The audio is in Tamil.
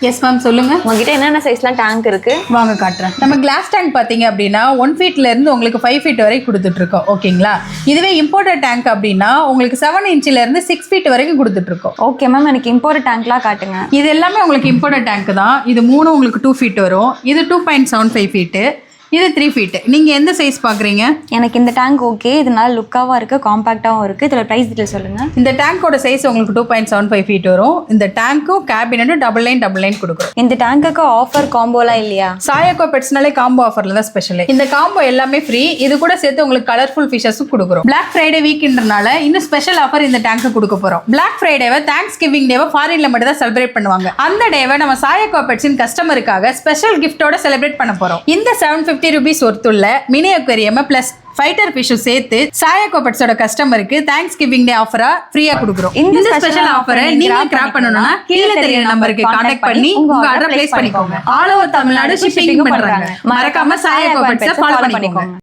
எஸ் மேம் சொல்லுங்க. உங்ககிட்ட என்னென்ன சைஸ்லாம் டேங்க் இருக்கு? வாங்க காட்டுறேன். நம்ம கிளாஸ் டேங்க் பார்த்தீங்க அப்படின்னா 1 ஃபீட்ல இருந்து உங்களுக்கு 5 ஃபீட் வரைக்கும் கொடுத்துட்டு இருக்கோம். ஓகேங்களா? இதுவே இம்போர்ட்டட் டேங்க் அப்படின்னா உங்களுக்கு 7 இன்ச்சில இருந்து 6 ஃபீட் வரைக்கும் கொடுத்துட்டு இருக்கோம். ஓகே மேம், எனக்கு இம்போர்ட் டேங்க்லாம் காட்டுங்க. இது எல்லாமே உங்களுக்கு இம்போர்ட்டட் டேங்க் தான். இது 3 உங்களுக்கு 2 ஃபீட் வரும். இது 2.75 ஃபீட்டு, இது 3 ஃபீட். நீங்க எந்த சைஸ் பாக்குறீங்க? எனக்கு இந்த டேங்க் ஓகே. இது நல்ல லுக்காவும் இருக்கு, காம்பாக்டாவும் இருக்கு. இதோட பிரைஸ் டீடைல் சொல்லுங்க. இந்த டேங்கோட சைஸ் உங்களுக்கு 2.75 ஃபீட் வரும். இந்த டேங்க்கும் கேபினட்டும் டபுள் லைன் கொடுக்குறோம். இந்த டேங்குக்கு ஆஃபர் காம்போலாம் இல்லையா? சாயக்கோ பெட்ஸ்னாலே காம்போ ஆஃபர்ல தான் ஸ்பெஷல். இந்த காம்போ எல்லாமே ஃப்ரீ. இது கூட சேர்த்து உங்களுக்கு கலர்ஃபுல் ஃபிஷஸும் கொடுக்குறோம். Black Friday வீக்ன்றனால இன்னும் ஸ்பெஷல் ஆஃபர் இந்த டேங்க்கு கொடுக்க போறோம். Black Fridayவை தேங்க்ஸ் கிவிங் டேவை ஃபாரின்ல மட்டும் தான் செலிப்ரேட் பண்ணுவாங்க. அந்த டேவை நம்ம சாயக்கோ பெட்ஸின் கஸ்டமருக்காக ஸ்பெஷல் கிஃப்டோட செலிப்ரேட் பண்ண போறோம். இந்த 750 ரூபீஸ் ஒர்த்துள்ள மினி அக்வேரியம் பிளஸ் ஃபைட்டர் ஃபிஷும் சேர்த்து சாயக்கோ பெட்ஸோட கஸ்டமருக்கு தேங்க்ஸ் கிவிங் டே ஆஃபரா ஃப்ரீயா கொடுக்குறோம். இந்த ஸ்பெஷல் ஆஃபரை நீங்க கிராப் பண்ணணும்னா கீழே தெரிய நம்பருக்கு கான்டாக்ட் பண்ணி உங்க ஆர்டர் பிளேஸ் பண்ணிக்கோங்க. ஆல் ஓவர் தமிழ்நாடு ஷிப்பிங் பண்றாங்க. மறக்காம சாயக்கோ பெட்ஸை ஃபாலோ பண்ணிக்கோங்க.